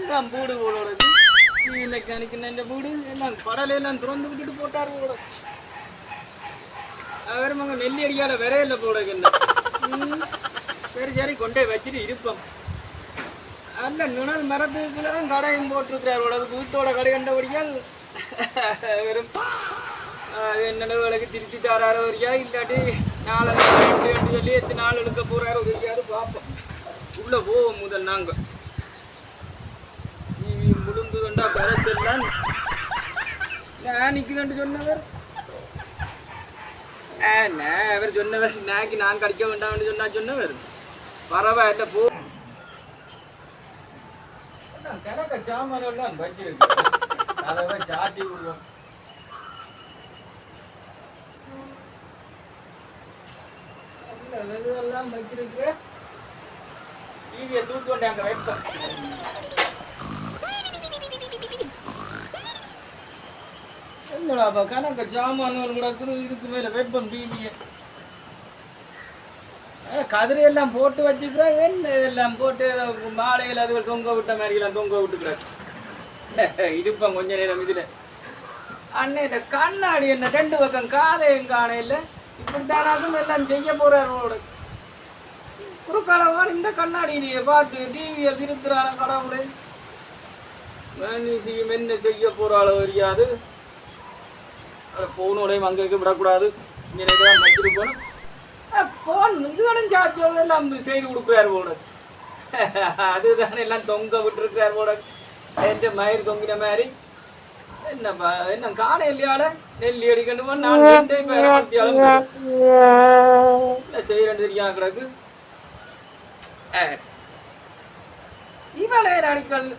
எல்லாம் பூடு போலோட மெக்கானிக்கு இந்த பூடு எல்லாம் படலையெல்லாம் திறந்து விட்டுட்டு போட்டார் போல. அவர் மங்க நெல்லி அடிக்காத விரையில போட என்ன. சரி சரி கொண்டே வச்சுட்டு இருப்போம். அந்த நுணல் மரத்துக்குள்ள தான் கடையும் போட்டிருக்கிறார் உலக வீட்டோட கடை கண்டபடியால் வெறும் அது என்னென்னவர்களுக்கு திருப்பி தராரோ வரியா இல்லாட்டி நாலு சொல்லி எத்தனை நாள் எடுக்க போறாரோ தெரியாது பார்ப்போம். உள்ள போவோம் முதல் நாங்கள் டிவி முழுந்துதண்டா பரசெல்லாம் நான் நிற்குதுன்னு சொன்னவர் அவர் சொன்னவர் நாக்கு நான் கடிக்க வேண்டாம்னு சொன்னவர் பரவாயில்ல போ. கணக்க சாமானெல்லாம் வச்சிருக்கு அதை சாத்தி விடுவோம். எல்லாம் வச்சிருக்கு டிவியை தூக்கி கொண்டு அங்க வைப்போம். என்னடாப்பா கணக்க சாமான்கள் கூட இதுக்கு மேல வைப்போம் டிவியை. கதிரையெல்லாம் போட்டு வச்சுக்கிறேன். என்ன இதெல்லாம் போட்டு மாலையில் அதுகள் தொங்க விட்ட மாதிரிலாம் தொங்க விட்டுக்கிறார். இருப்பேன் கொஞ்ச நேரம் இதில். அண்ணே இந்த கண்ணாடி என்ன ரெண்டு பக்கம் காலையும் காண இல்லை. இப்படித்தானாக்கும் எல்லாம் செய்ய போறாரோட குறுக்காலவான் இந்த கண்ணாடியிலேயே பார்த்து டிவியை திருத்துறான கடவுளே. செய்யும் என்ன செய்ய போறாளோ தெரியாது. போனோடையும் அங்கே விடக்கூடாது. இங்கே தான் வச்சுட்டு போனோம். போன் இதுகளும் சாத்தியோட எல்லாம் செய்து கொடுக்குறாரு போட. அதுதானே எல்லாம் தொங்க விட்டுருக்கிறார் போட. என்ற மயிர் தொங்கின மாதிரி என்னப்பா என்ன காண இல்லையால நெல்லி அடிக்கணும். நான் செய்யறேன்னு தெரியா கிடக்கு. இவளே அடிக்கல்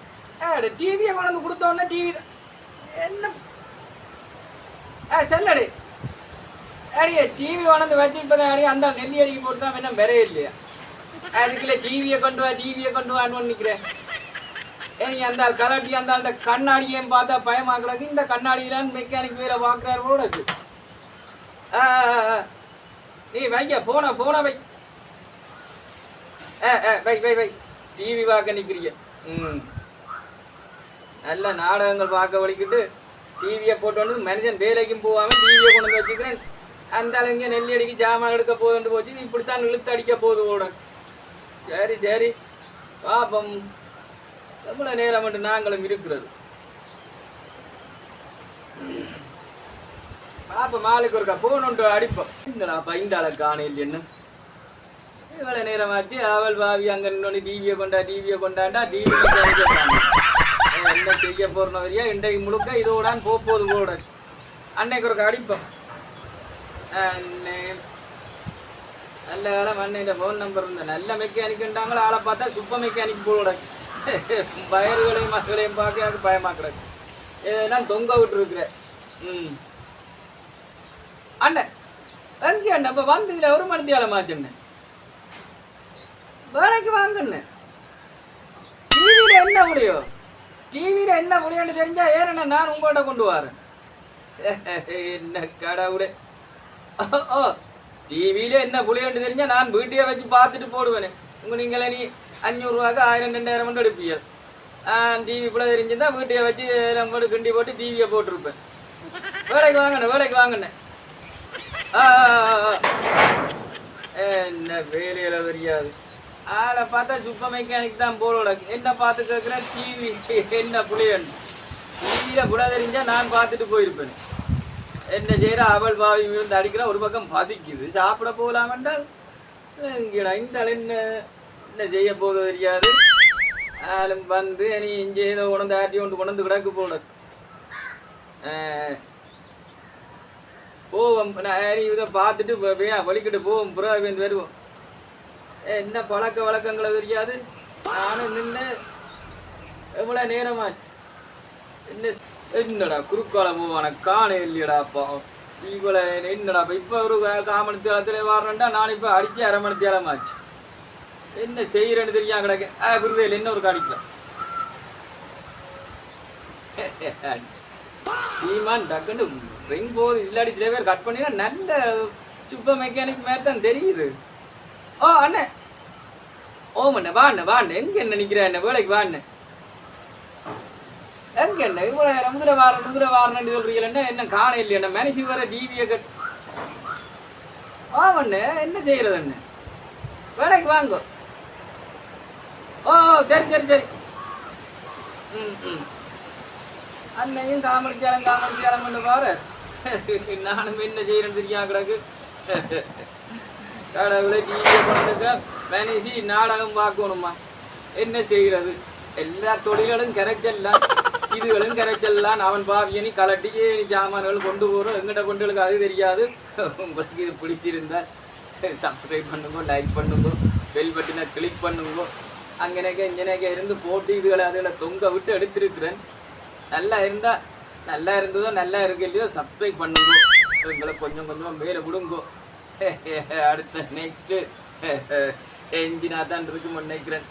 டிவியை கொண்டு கொடுத்தோன்னா டிவி என்ன செல்லடி அடியே டிவி கொண்டு வச்சு இப்போதான் அடி அந்த நெல்லி அடிக்க போட்டு தான் என்ன விரைய இல்லையா. அதுக்குள்ள டிவியை கொண்டு வான்னு நிற்கிறேன். ஏன் அந்த கரட்டி அந்த கண்ணாடியையும் பார்த்தா பயமாக்குறாங்க. இந்த கண்ணாடியிலான்னு மெக்கானிக் வேலை பார்க்குறாரு போல இருக்கு. நீ வைக்க போன வை. வை டிவி பார்க்க நிற்கிறீங்க. நல்ல நாடகங்கள் பார்க்க வலிக்கிட்டு டிவியை போட்டு வந்து மனுஷன் வேலைக்கும் போகாமல் டிவியை கொண்டு வந்து வச்சுக்கிறேன். அந்த அளவுங்க நெல்லி அடிக்க ஜாமான் எடுக்க போதுன்னு போச்சு. இப்படித்தான் இழுத்து அடிக்க போகுது ஓட. சரி பாப்பம் எவ்வளோ நேரம் மட்டும் நாங்களும் இருக்கிறது. பாப்போம் மாலுக்கு ஒருக்கா போகணுன்ட்டு அடிப்போம். இந்தடாப்பா இந்த அளவு காணையில் என்ன இவ்வளோ நேரமாச்சு. அவள் பாவி அங்கே இன்னொன்று டிவியை கொண்டாண்டா டிவி என்ன செய்ய போறோம் வரியா. இன்றைக்கு முழுக்க இதோடான் போகுது போட. அன்னைக்கு ஒருக்கா அடிப்போம். நல்ல காலம் அன்னையில ஃபோன் நம்பர் இருந்த நல்ல மெக்கானிக்ன்றாங்களோ. ஆளை பார்த்தா சுப்ப மெக்கானிக் போட. வயறுகளையும் மக்களையும் பார்க்க எனக்கு பயமாக்குறது. இதெல்லாம் தொங்க விட்டுருக்குற. அண்ணன் எங்கே அண்ணன் இப்போ வந்து இதில் ஒரு மணி தேலமாச்சுண்ணே வேலைக்கு வாங்கண்ணே. டிவியில் என்ன முடியும்னு தெரிஞ்சா ஏறண்ணா நான் உங்கள்கிட்ட கொண்டு வரேன். என்ன கடவுளே. டிவியில் என்ன புளியன்னு தெரிஞ்சா நான் வீட்டையே வச்சு பார்த்துட்டு போடுவேனே. நீங்களே நீ 500 ரூபாய்க்கு 1000 2000 மட்டும் எடுப்பீங்க. டிவி கூட தெரிஞ்சுருந்தா வீட்டையை வச்சு நம்ம கிண்டி போட்டு டிவியை போட்டிருப்பேன். வேலைக்கு வாங்கினேன். என்ன வேலையில் தெரியாது. ஆளை பார்த்தா சூப்பர் மெக்கானிக் தான் போலோட. என்ன பார்த்து கேட்குறேன் டிவி என்ன புளியன்னு. டிவியில் கூட தெரிஞ்சா நான் பார்த்துட்டு போயிருப்பேன். என்ன செய்கிற அவள் பாவி விழுந்து அடிக்கிற. ஒரு பக்கம் பசிக்குது சாப்பிட போகலாமென்றால் இங்கடா இந்த என்ன செய்ய போக தெரியாது. ஆளும் வந்து நீ இங்கே ஏதோ உணர்ந்து ஆட்டி கொண்டு கிடக்கு போட போவோம். இதை பார்த்துட்டு வலிக்கிட்டு போவோம். புறாவே வருவோம். என்ன பழக்க வழக்கங்களை தெரியாது. நானும் நின்று எவ்வளோ நேரமாச்சு. என்னடா குறுக்கால போவான காண இல்லையடாப்பா. இவ்வளோ என்னடாப்பா இப்போ ஒரு 1/4 மணி நேரத்தில் வரணுண்டா நான் இப்போ அடித்து 1/2 மணி நேரமாச்சு. என்ன செய்யறேன்னு தெரியா கிடக்கு. விருதையில் என்ன ஒரு காணிக்கலாம். சீமான் டக்குன்னு ரிங் போகுது. இல்லாடி சில பேர் கட் பண்ணினா நல்ல சூப்பர் மெக்கானிக் மாதிரி தான் தெரியுது. அண்ணே ஓமண்ணே வாண்ணே எங்கே என்ன நிற்கிறேன் என்ன வேலைக்கு வாண்ணே. எங்க என்ன இவ்வளோ நேரம் முதல வாரன்னு சொல்றீங்களா? என்ன காண இல்லையா? மனுஷி வர டிவியை ஆவண்ணே என்ன செய்யறது அண்ணே? வேலைக்கு வாங்க. ஓ சரி சரி சரி. ம் அன்னையும் காமடிச்சாலும் பாரு. நானும் என்ன செய்யறேன்னு தெரியா கிடக்கு. கடவுளை டிவியை கொண்டுக்க மனுஷி நாடகம் பார்க்கணுமா? என்ன செய்கிறது? எல்லா தொழில்களும் கரைச்சல்லாம், இதுகளும் கரைச்சல்லாம். அவன் பாவியனி கலட்டி சாமான்கள் கொண்டு போகிறோம். எங்கிட்ட கொண்டுகளுக்கு அது தெரியாது. உங்களுக்கு இது பிடிச்சிருந்தா சப்ஸ்கிரைப் பண்ணுங்க, லைக் பண்ணுங்க, பெல் பட்டினை கிளிக் பண்ணுங்க. அங்கனேக்க இங்கனேக்க இருந்து போட்டு இதுகளை அதுகளை தொங்க விட்டு எடுத்திருக்கிறேன். நல்லா இருந்தால் நல்லா இருந்ததோ நல்லா இருக்கு இல்லையோ சப்ஸ்கிரைப் பண்ணுங்க. எங்களை கொஞ்சம் கொஞ்சமாக மேலே விடுங்கோ. அடுத்த நெக்ஸ்ட்டு என்ஜினாக தான் இருக்குன்னு நினைக்கிறேன்.